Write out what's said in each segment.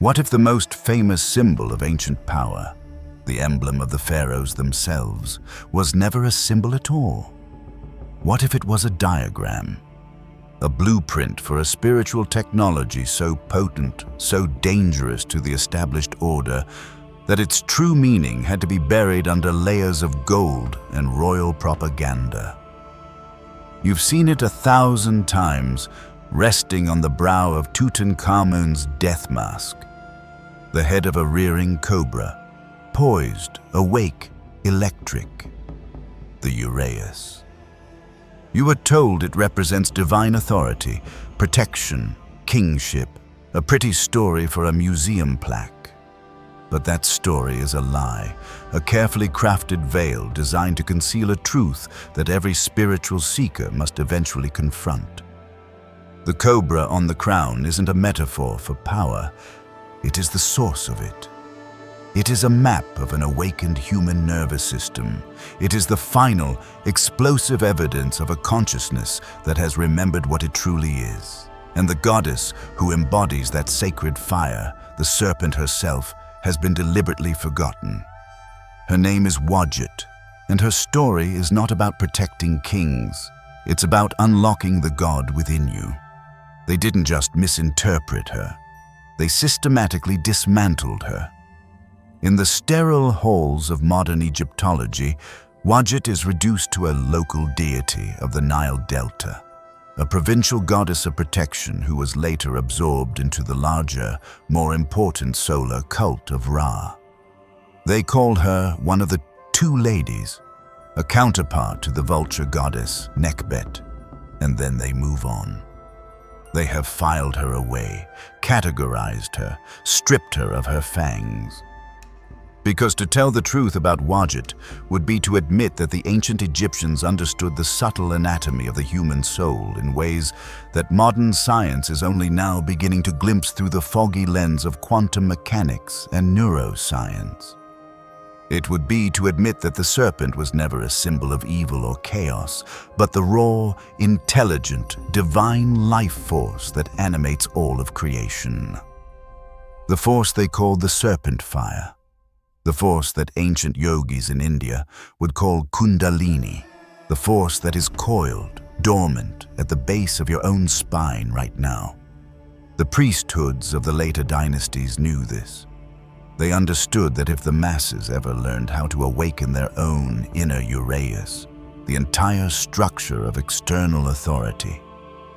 What if the most famous symbol of ancient power, the emblem of the pharaohs themselves, was never a symbol at all? What if it was a diagram, a blueprint for a spiritual technology so potent, so dangerous to the established order, that its true meaning had to be buried under layers of gold and royal propaganda? You've seen it 1,000 times, resting on the brow of Tutankhamun's death mask, the head of a rearing cobra, poised, awake, electric, the Uraeus. You are told it represents divine authority, protection, kingship, a pretty story for a museum plaque. But that story is a lie, a carefully crafted veil designed to conceal a truth that every spiritual seeker must eventually confront. The cobra on the crown isn't a metaphor for power, it is the source of it. It is a map of an awakened human nervous system. It is the final, explosive evidence of a consciousness that has remembered what it truly is. And the goddess who embodies that sacred fire, the serpent herself, has been deliberately forgotten. Her name is Wadjet, and her story is not about protecting kings. It's about unlocking the god within you. They didn't just misinterpret her. They systematically dismantled her. In the sterile halls of modern Egyptology, Wajet is reduced to a local deity of the Nile Delta, a provincial goddess of protection who was later absorbed into the larger, more important solar cult of Ra. They call her one of the two ladies, a counterpart to the vulture goddess Nekhbet, and then they move on. They have filed her away, categorized her, stripped her of her fangs. Because to tell the truth about Wajet would be to admit that the ancient Egyptians understood the subtle anatomy of the human soul in ways that modern science is only now beginning to glimpse through the foggy lens of quantum mechanics and neuroscience. It would be to admit that the serpent was never a symbol of evil or chaos, but the raw, intelligent, divine life force that animates all of creation. The force they called the serpent fire. The force that ancient yogis in India would call Kundalini, the force that is coiled, dormant at the base of your own spine right now. The priesthoods of the later dynasties knew this. They understood that if the masses ever learned how to awaken their own inner Uraeus, the entire structure of external authority,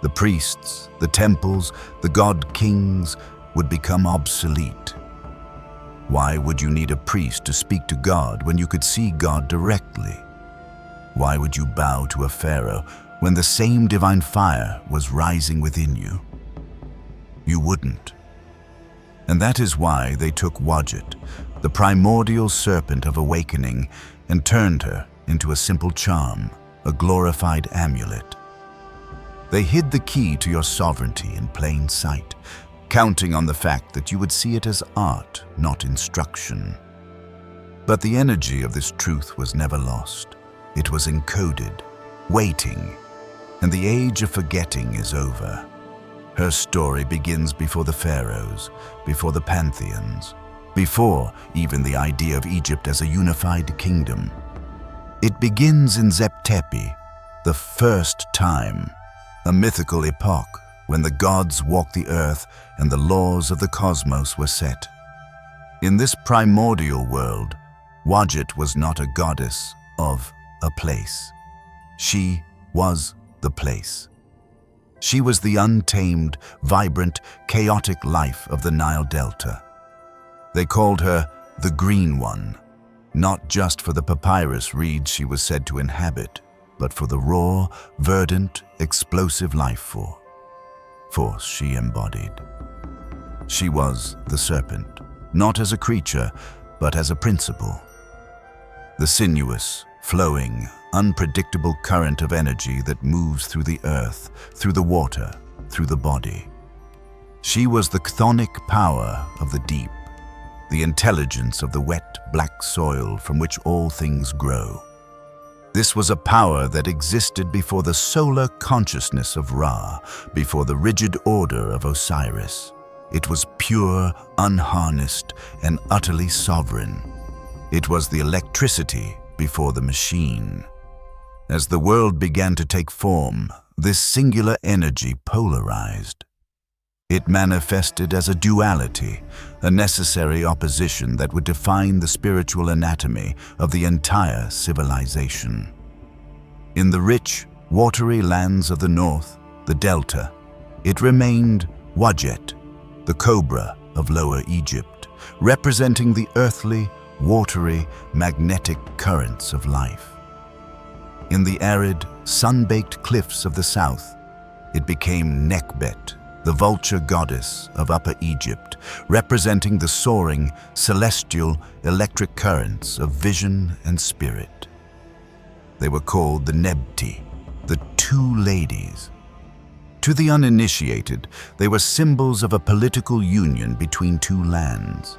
the priests, the temples, the god-kings, would become obsolete. Why would you need a priest to speak to God when you could see God directly? Why would you bow to a pharaoh when the same divine fire was rising within you? You wouldn't. And that is why they took Wajet, the primordial serpent of awakening, and turned her into a simple charm, a glorified amulet. They hid the key to your sovereignty in plain sight, counting on the fact that you would see it as art, not instruction. But the energy of this truth was never lost. It was encoded, waiting, and the age of forgetting is over. Her story begins before the pharaohs, before the pantheons, before even the idea of Egypt as a unified kingdom. It begins in Zep-Tepi, the first time, a mythical epoch when the gods walked the earth and the laws of the cosmos were set. In this primordial world, Wajet was not a goddess of a place. She was the place. She was the untamed, vibrant, chaotic life of the Nile Delta. They called her the Green One, not just for the papyrus reeds she was said to inhabit, but for the raw, verdant, explosive life force she embodied. She was the serpent, not as a creature, but as a principle. The sinuous, flowing, unpredictable current of energy that moves through the earth, through the water, through the body. She was the chthonic power of the deep, the intelligence of the wet, black soil from which all things grow. This was a power that existed before the solar consciousness of Ra, before the rigid order of Osiris. It was pure, unharnessed, and utterly sovereign. It was the electricity before the machine. As the world began to take form, this singular energy polarized. It manifested as a duality, a necessary opposition that would define the spiritual anatomy of the entire civilization. In the rich, watery lands of the north, the delta, it remained Wajet, the cobra of Lower Egypt, representing the earthly, watery, magnetic currents of life. In the arid, sun-baked cliffs of the south, it became Nekhbet, the vulture goddess of Upper Egypt, representing the soaring, celestial, electric currents of vision and spirit. They were called the Nebti, the two ladies. To the uninitiated, they were symbols of a political union between two lands.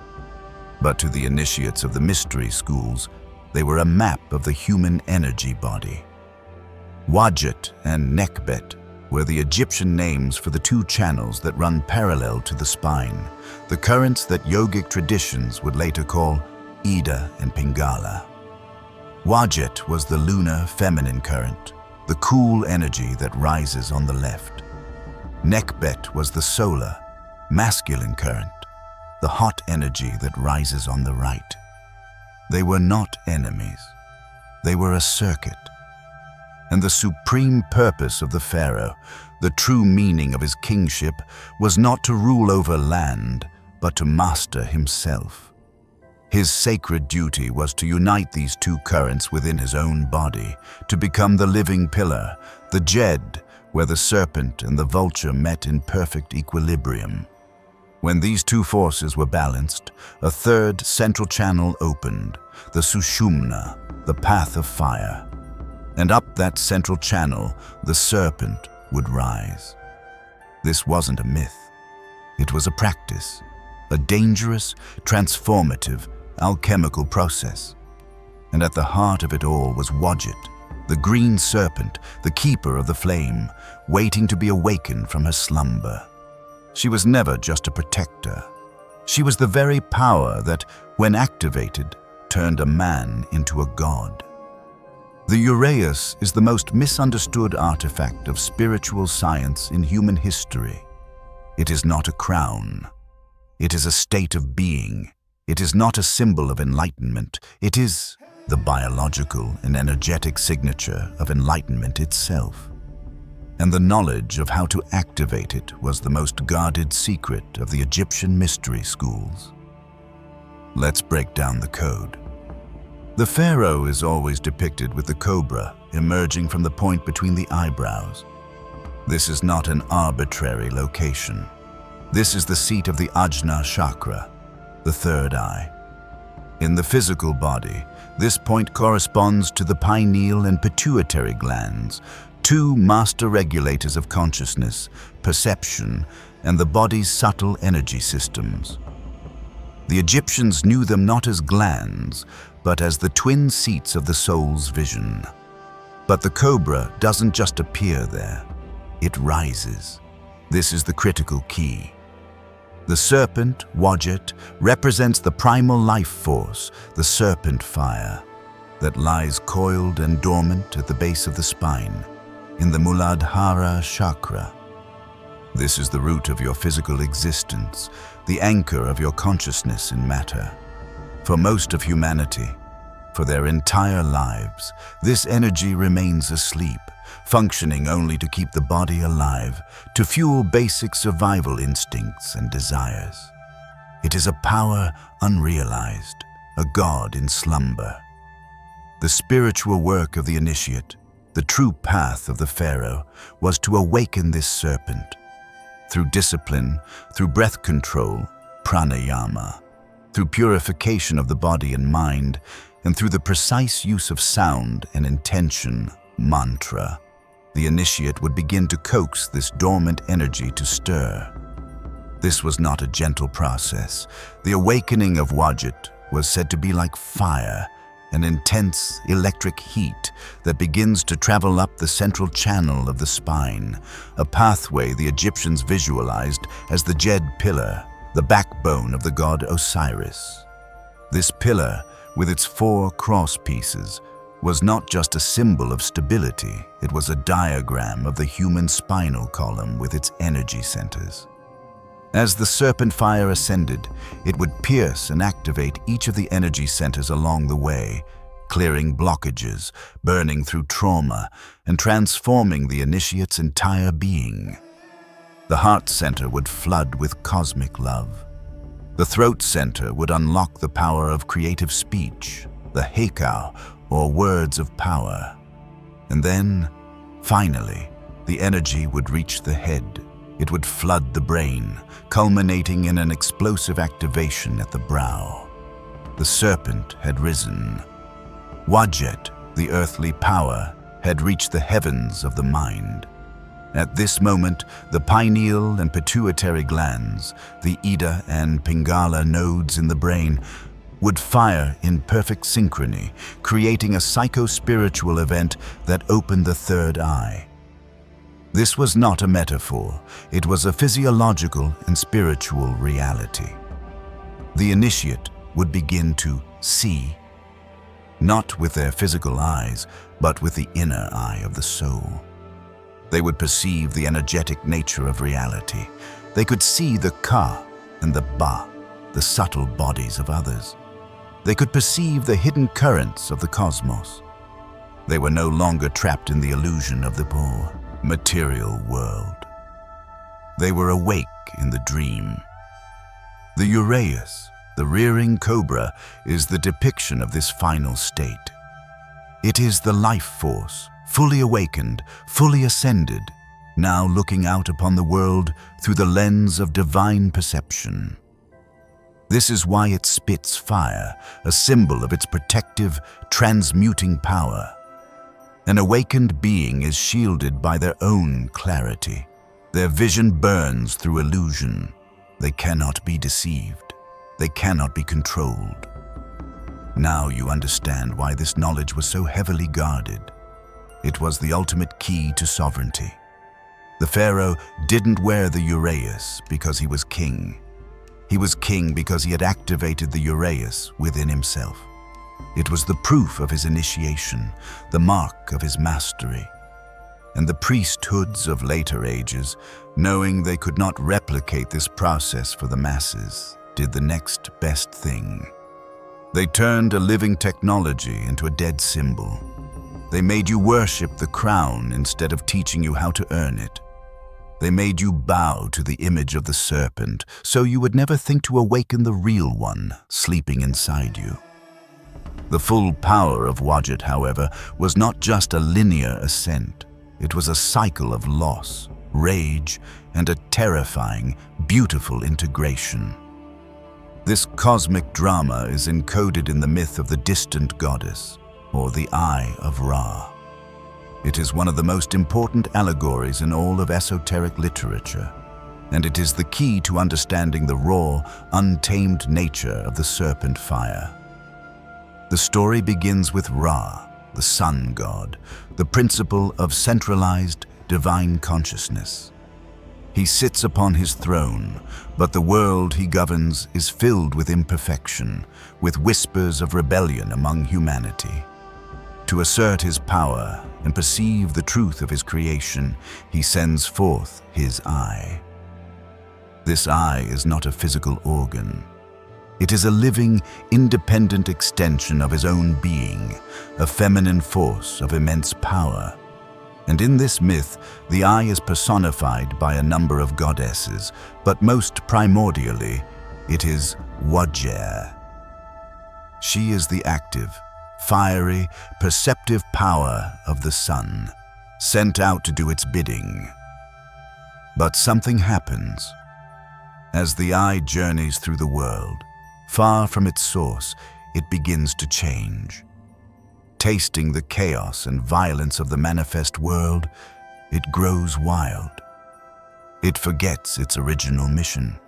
But to the initiates of the mystery schools, they were a map of the human energy body. Wajet and Nekhbet were the Egyptian names for the two channels that run parallel to the spine, the currents that yogic traditions would later call Ida and Pingala. Wajet was the lunar feminine current, the cool energy that rises on the left. Nekhbet was the solar, masculine current, the hot energy that rises on the right. They were not enemies. They were a circuit. And the supreme purpose of the pharaoh, the true meaning of his kingship, was not to rule over land, but to master himself. His sacred duty was to unite these two currents within his own body, to become the living pillar, the Jed, where the serpent and the vulture met in perfect equilibrium. When these two forces were balanced, a third central channel opened, the Sushumna, the path of fire. And up that central channel, the serpent would rise. This wasn't a myth. It was a practice, a dangerous, transformative, alchemical process. And at the heart of it all was Wajet, the green serpent, the keeper of the flame, waiting to be awakened from her slumber. She was never just a protector. She was the very power that, when activated, turned a man into a god. The Uraeus is the most misunderstood artifact of spiritual science in human history. It is not a crown. It is a state of being. It is not a symbol of enlightenment. It is the biological and energetic signature of enlightenment itself. And the knowledge of how to activate it was the most guarded secret of the Egyptian mystery schools. Let's break down the code. The pharaoh is always depicted with the cobra emerging from the point between the eyebrows. This is not an arbitrary location. This is the seat of the Ajna chakra, the third eye. In the physical body, this point corresponds to the pineal and pituitary glands, two master regulators of consciousness, perception, and the body's subtle energy systems. The Egyptians knew them not as glands, but as the twin seats of the soul's vision. But the cobra doesn't just appear there, it rises. This is the critical key. The serpent, Wajet, represents the primal life force, the serpent fire, that lies coiled and dormant at the base of the spine, in the Muladhara chakra. This is the root of your physical existence, the anchor of your consciousness in matter. For most of humanity, for their entire lives, this energy remains asleep, functioning only to keep the body alive, to fuel basic survival instincts and desires. It is a power unrealized, a god in slumber. The spiritual work of the initiate, the true path of the pharaoh, was to awaken this serpent. Through discipline, through breath control, pranayama, through purification of the body and mind, and through the precise use of sound and intention, mantra, the initiate would begin to coax this dormant energy to stir. This was not a gentle process. The awakening of Wajet was said to be like fire, an intense electric heat that begins to travel up the central channel of the spine, a pathway the Egyptians visualized as the Djed pillar, the backbone of the god Osiris. This pillar, with its 4 cross pieces, was not just a symbol of stability, it was a diagram of the human spinal column with its energy centers. As the serpent fire ascended, it would pierce and activate each of the energy centers along the way, clearing blockages, burning through trauma, and transforming the initiate's entire being. The heart center would flood with cosmic love. The throat center would unlock the power of creative speech, the heikau, or words of power. And then, finally, the energy would reach the head. It would flood the brain, culminating in an explosive activation at the brow. The serpent had risen. Wajet, the earthly power, had reached the heavens of the mind. At this moment, the pineal and pituitary glands, the Ida and Pingala nodes in the brain, would fire in perfect synchrony, creating a psycho-spiritual event that opened the third eye. This was not a metaphor, it was a physiological and spiritual reality. The initiate would begin to see, not with their physical eyes, but with the inner eye of the soul. They would perceive the energetic nature of reality. They could see the Ka and the Ba, the subtle bodies of others. They could perceive the hidden currents of the cosmos. They were no longer trapped in the illusion of the poor, material world. They were awake in the dream. The Uraeus, the rearing cobra, is the depiction of this final state. It is the life force, fully awakened, fully ascended, now looking out upon the world through the lens of divine perception. This is why it spits fire, a symbol of its protective, transmuting power. An awakened being is shielded by their own clarity. Their vision burns through illusion. They cannot be deceived. They cannot be controlled. Now you understand why this knowledge was so heavily guarded. It was the ultimate key to sovereignty. The pharaoh didn't wear the Uraeus because he was king. He was king because he had activated the Uraeus within himself. It was the proof of his initiation, the mark of his mastery. And the priesthoods of later ages, knowing they could not replicate this process for the masses, did the next best thing. They turned a living technology into a dead symbol. They made you worship the crown instead of teaching you how to earn it. They made you bow to the image of the serpent, so you would never think to awaken the real one sleeping inside you. The full power of Wajet, however, was not just a linear ascent. It was a cycle of loss, rage, and a terrifying, beautiful integration. This cosmic drama is encoded in the myth of the distant goddess, or the Eye of Ra. It is one of the most important allegories in all of esoteric literature, and it is the key to understanding the raw, untamed nature of the serpent fire. The story begins with Ra, the sun god, the principle of centralized divine consciousness. He sits upon his throne, but the world he governs is filled with imperfection, with whispers of rebellion among humanity. To assert his power and perceive the truth of his creation, he sends forth his eye. This eye is not a physical organ. It is a living, independent extension of his own being, a feminine force of immense power. And in this myth, the eye is personified by a number of goddesses, but most primordially, it is Wajet. She is the active, fiery, perceptive power of the sun, sent out to do its bidding. But something happens. As the eye journeys through the world, far from its source, it begins to change. Tasting the chaos and violence of the manifest world, it grows wild. It forgets its original mission.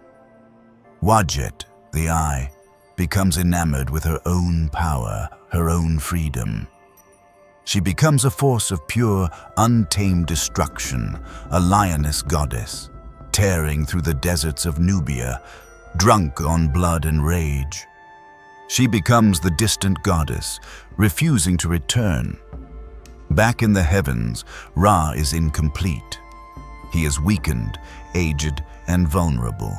Wajet, the eye, becomes enamored with her own power, her own freedom. She becomes a force of pure, untamed destruction, a lioness goddess, tearing through the deserts of Nubia, drunk on blood and rage. She becomes the distant goddess, refusing to return. Back in the heavens, Ra is incomplete. He is weakened, aged, and vulnerable.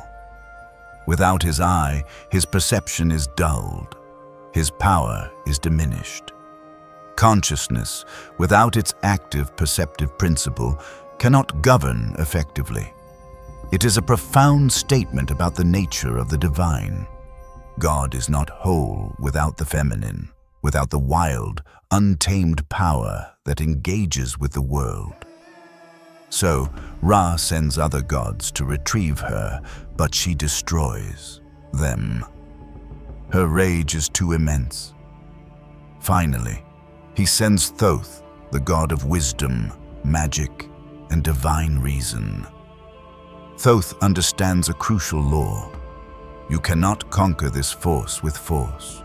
Without his eye, his perception is dulled. His power is diminished. Consciousness, without its active perceptive principle, cannot govern effectively. It is a profound statement about the nature of the divine. God is not whole without the feminine, without the wild, untamed power that engages with the world. So, Ra sends other gods to retrieve her, but she destroys them. Her rage is too immense. Finally, he sends Thoth, the god of wisdom, magic, and divine reason. Thoth understands a crucial law. You cannot conquer this force with force.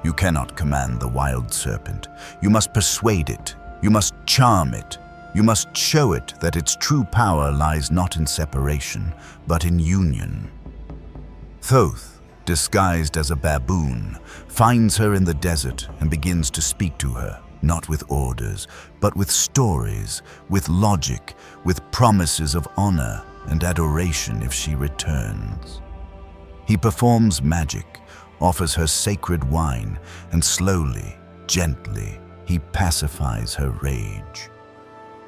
You cannot command the wild serpent. You must persuade it. You must charm it. You must show it that its true power lies not in separation, but in union. Thoth, disguised as a baboon, finds her in the desert and begins to speak to her, not with orders, but with stories, with logic, with promises of honor and adoration if she returns. He performs magic, offers her sacred wine, and slowly, gently, he pacifies her rage.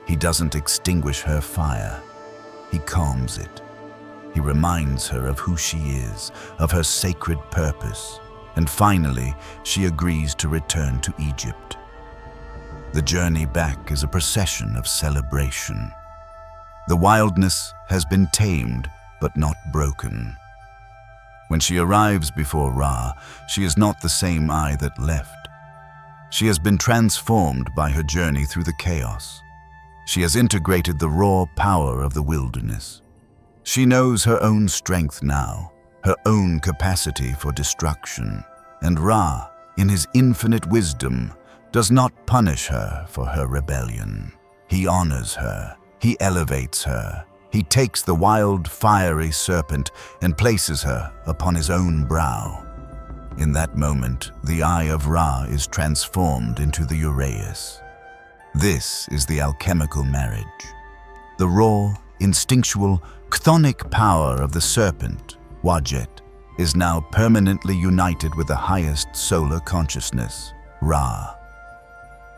He doesn't extinguish her fire. He calms it. He reminds her of who she is, of her sacred purpose, and finally, she agrees to return to Egypt. The journey back is a procession of celebration. The wildness has been tamed, but not broken. When she arrives before Ra, she is not the same I that left. She has been transformed by her journey through the chaos. She has integrated the raw power of the wilderness. She knows her own strength now, her own capacity for destruction. And Ra, in his infinite wisdom, does not punish her for her rebellion. He honors her. He elevates her. He takes the wild, fiery serpent and places her upon his own brow. In that moment, the eye of Ra is transformed into the Uraeus. This is the alchemical marriage. The raw, instinctual, chthonic power of the serpent, Wajet, is now permanently united with the highest solar consciousness, Ra.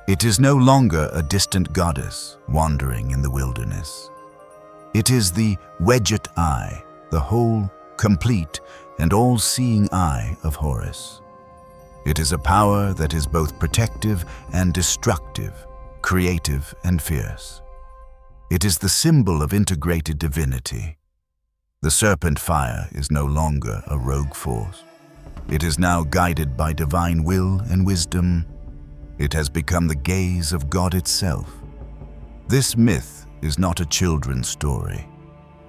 It is no longer a distant goddess wandering in the wilderness. It is the Wadjet eye, the whole, complete, and all-seeing eye of Horus. It is a power that is both protective and destructive, creative and fierce. It is the symbol of integrated divinity. The serpent fire is no longer a rogue force. It is now guided by divine will and wisdom. It has become the gaze of God itself. This myth is not a children's story.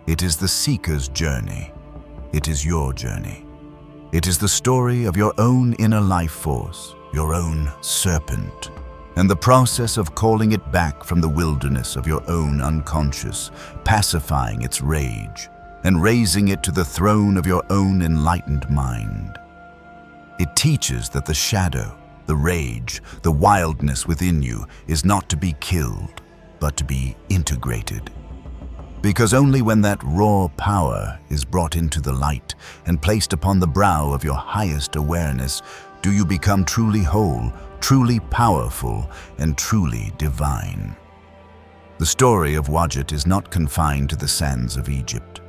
It is the seeker's journey. It is your journey. It is the story of your own inner life force, your own serpent, and the process of calling it back from the wilderness of your own unconscious, pacifying its rage, and raising it to the throne of your own enlightened mind. It teaches that the shadow, the rage, the wildness within you is not to be killed, but to be integrated. Because only when that raw power is brought into the light and placed upon the brow of your highest awareness do you become truly whole, truly powerful, and truly divine. The story of Wajet is not confined to the sands of Egypt.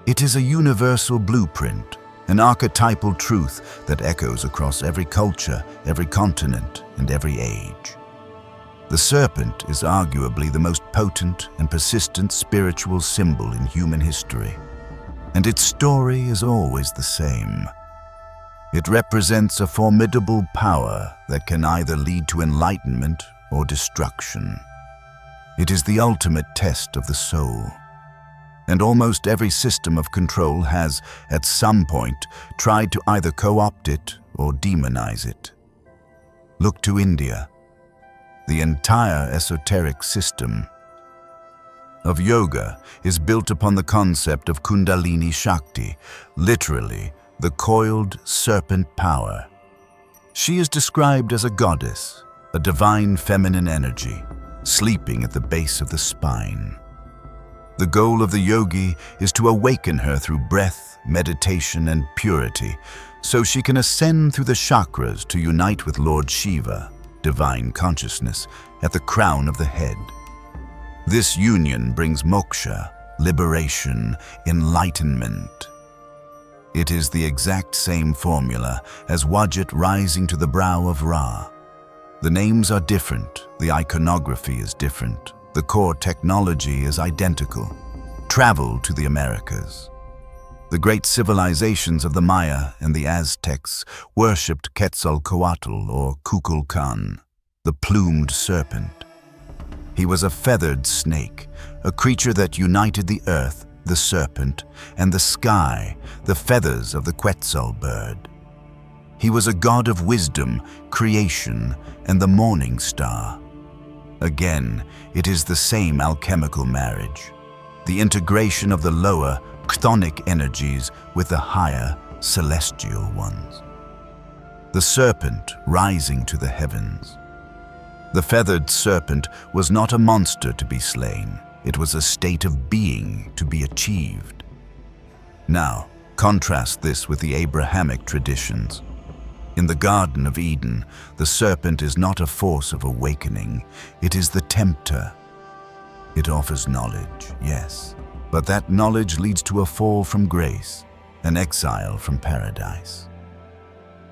It is a universal blueprint, an archetypal truth that echoes across every culture, every continent, and every age. The serpent is arguably the most potent and persistent spiritual symbol in human history, and its story is always the same. It represents a formidable power that can either lead to enlightenment or destruction. It is the ultimate test of the soul. And almost every system of control has, at some point, tried to either co-opt it or demonize it. Look to India. The entire esoteric system of yoga is built upon the concept of Kundalini Shakti, literally the coiled serpent power. She is described as a goddess, a divine feminine energy, sleeping at the base of the spine. The goal of the yogi is to awaken her through breath, meditation, and purity, so she can ascend through the chakras to unite with Lord Shiva, divine consciousness, at the crown of the head. This union brings moksha, liberation, enlightenment. It is the exact same formula as Wajet rising to the brow of Ra. The names are different, the iconography is different, the core technology is identical. Travel to the Americas. The great civilizations of the Maya and the Aztecs worshipped Quetzalcoatl or Kukulkan, the plumed serpent. He was a feathered snake, a creature that united the earth, the serpent, and the sky, the feathers of the Quetzal bird. He was a god of wisdom, creation, and the morning star. Again, it is the same alchemical marriage, the integration of the lower, chthonic energies with the higher, celestial ones. The serpent rising to the heavens. The feathered serpent was not a monster to be slain, it was a state of being to be achieved. Now, contrast this with the Abrahamic traditions. In the Garden of Eden, the serpent is not a force of awakening, it is the tempter. It offers knowledge, yes, but that knowledge leads to a fall from grace, an exile from paradise.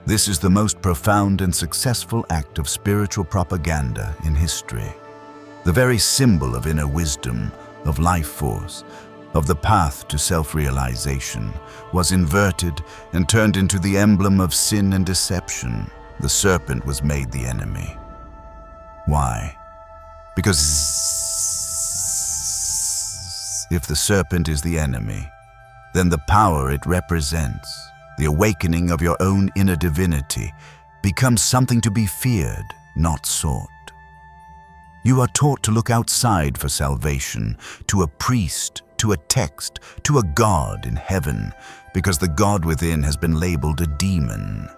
This is the most profound and successful act of spiritual propaganda in history. The very symbol of inner wisdom, of life force, of the path to self-realization, was inverted and turned into the emblem of sin and deception. The serpent was made the enemy. Why? Because if the serpent is the enemy, then the power it represents, the awakening of your own inner divinity, becomes something to be feared, not sought. You are taught to look outside for salvation, to a priest, to a text, to a god in heaven, because the god within has been labeled a demon.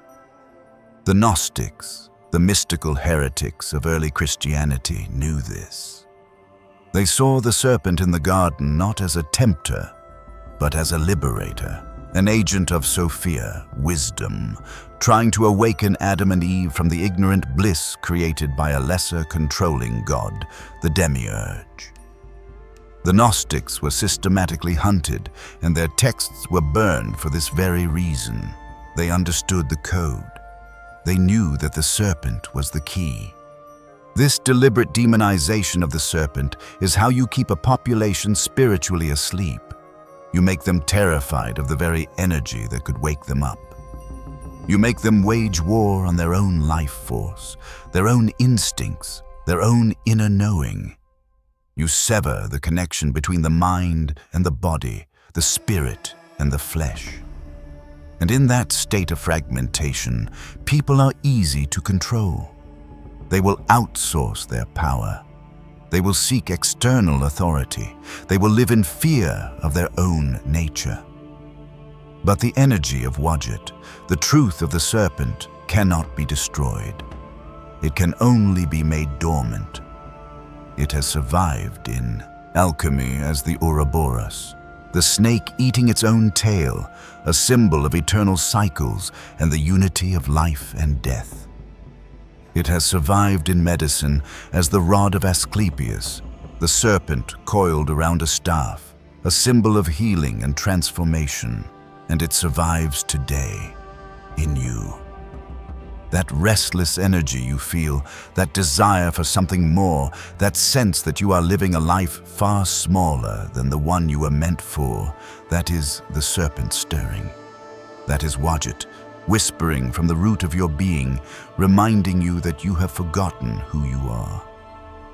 The Gnostics, the mystical heretics of early Christianity, knew this. They saw the serpent in the garden not as a tempter, but as a liberator, an agent of Sophia, wisdom, trying to awaken Adam and Eve from the ignorant bliss created by a lesser controlling god, the demiurge. The Gnostics were systematically hunted, and their texts were burned for this very reason. They understood the code. They knew that the serpent was the key. This deliberate demonization of the serpent is how you keep a population spiritually asleep. You make them terrified of the very energy that could wake them up. You make them wage war on their own life force, their own instincts, their own inner knowing. You sever the connection between the mind and the body, the spirit and the flesh. And in that state of fragmentation, people are easy to control. They will outsource their power. They will seek external authority. They will live in fear of their own nature. But the energy of Wajet, the truth of the serpent, cannot be destroyed. It can only be made dormant. It has survived in alchemy as the Ouroboros, the snake eating its own tail, a symbol of eternal cycles and the unity of life and death. It has survived in medicine as the rod of Asclepius, the serpent coiled around a staff, a symbol of healing and transformation, and it survives today in you. That restless energy you feel, that desire for something more, that sense that you are living a life far smaller than the one you were meant for, that is the serpent stirring. That is Wajet, whispering from the root of your being, reminding you that you have forgotten who you are.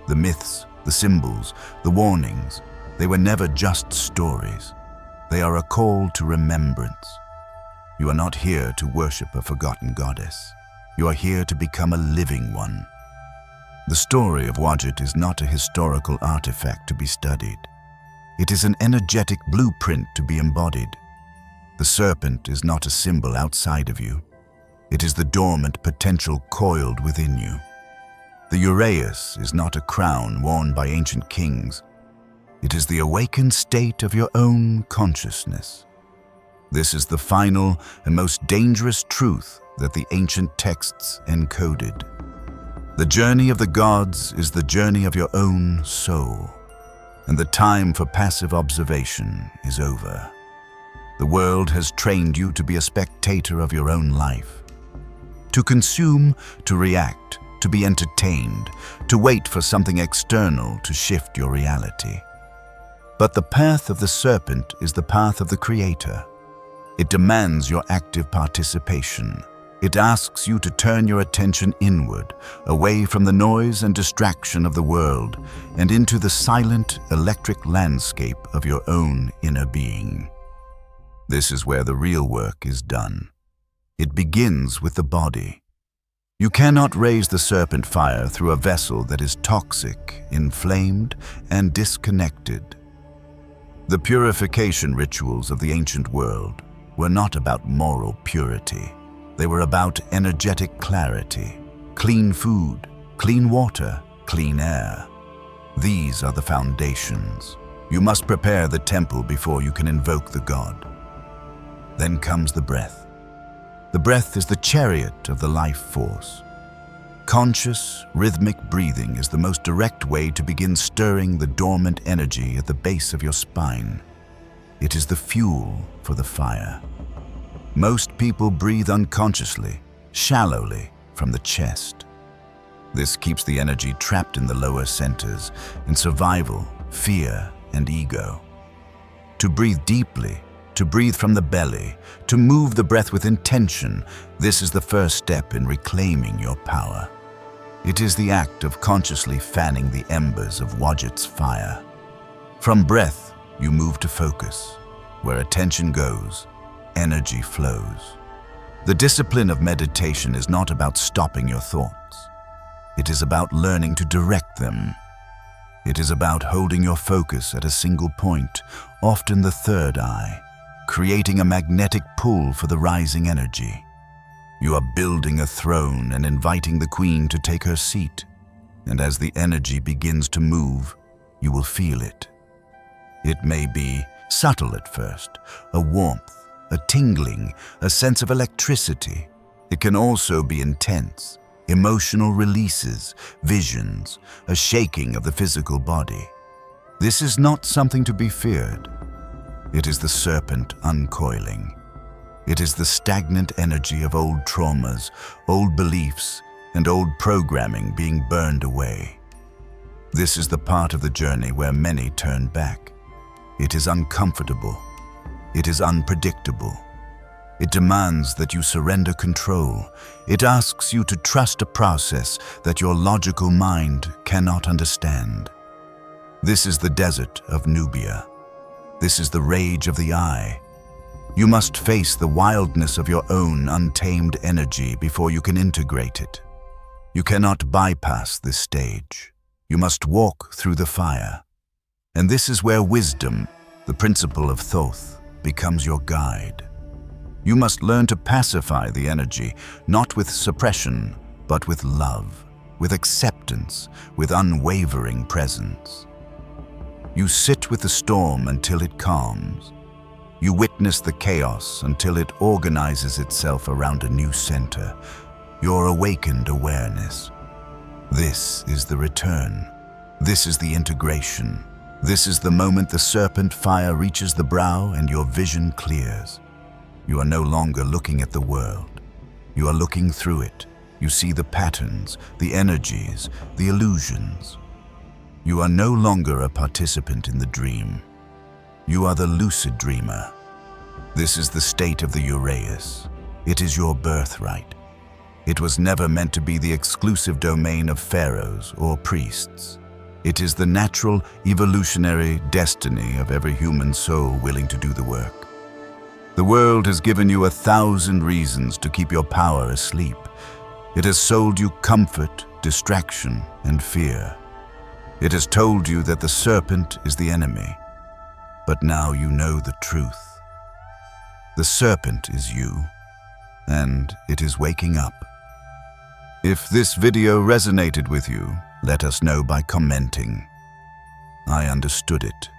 The myths, the symbols, the warnings, They were never just stories. They are a call to remembrance. You are not here to worship a forgotten goddess. You are here to become a living one. The story of Wajet is not a historical artifact to be studied. It is an energetic blueprint to be embodied. The serpent is not a symbol outside of you. It is the dormant potential coiled within you. The Uraeus is not a crown worn by ancient kings. It is the awakened state of your own consciousness. This is the final and most dangerous truth that the ancient texts encoded. The journey of the gods is the journey of your own soul, and the time for passive observation is over. The world has trained you to be a spectator of your own life, to consume, to react, to be entertained, to wait for something external to shift your reality. But the path of the serpent is the path of the Creator. It demands your active participation. It asks you to turn your attention inward, away from the noise and distraction of the world, and into the silent, electric landscape of your own inner being. This is where the real work is done. It begins with the body. You cannot raise the serpent fire through a vessel that is toxic, inflamed, and disconnected. The purification rituals of the ancient world were not about moral purity. They were about energetic clarity, clean food, clean water, clean air. These are the foundations. You must prepare the temple before you can invoke the god. Then comes the breath. The breath is the chariot of the life force. Conscious, rhythmic breathing is the most direct way to begin stirring the dormant energy at the base of your spine. It is the fuel for the fire. Most people breathe unconsciously, shallowly, from the chest. This keeps the energy trapped in the lower centers, in survival, fear, and ego. To breathe deeply, to breathe from the belly, to move the breath with intention, this is the first step in reclaiming your power. It is the act of consciously fanning the embers of Wajet's fire. From breath, you move to focus. Where attention goes, energy flows. The discipline of meditation is not about stopping your thoughts. It is about learning to direct them. It is about holding your focus at a single point, often the third eye, creating a magnetic pull for the rising energy. You are building a throne and inviting the queen to take her seat. And as the energy begins to move, you will feel it. It may be subtle at first, a warmth, a tingling, a sense of electricity. It can also be intense, emotional releases, visions, a shaking of the physical body. This is not something to be feared. It is the serpent uncoiling. It is the stagnant energy of old traumas, old beliefs, and old programming being burned away. This is the part of the journey where many turn back. It is uncomfortable. It is unpredictable. It demands that you surrender control. It asks you to trust a process that your logical mind cannot understand. This is the desert of Nubia. This is the rage of the eye. You must face the wildness of your own untamed energy before you can integrate it. You cannot bypass this stage. You must walk through the fire. And this is where wisdom, the principle of Thoth, becomes your guide. You must learn to pacify the energy, not with suppression, but with love, with acceptance, with unwavering presence. You sit with the storm until it calms. You witness the chaos until it organizes itself around a new center, your awakened awareness. This is the return. This is the integration. This is the moment the serpent fire reaches the brow and your vision clears. You are no longer looking at the world. You are looking through it. You see the patterns, the energies, the illusions. You are no longer a participant in the dream. You are the lucid dreamer. This is the state of the Uraeus. It is your birthright. It was never meant to be the exclusive domain of pharaohs or priests. It is the natural, evolutionary destiny of every human soul willing to do the work. The world has given you 1,000 reasons to keep your power asleep. It has sold you comfort, distraction, and fear. It has told you that the serpent is the enemy. But now you know the truth. The serpent is you, and it is waking up. If this video resonated with you, let us know by commenting. I understood it.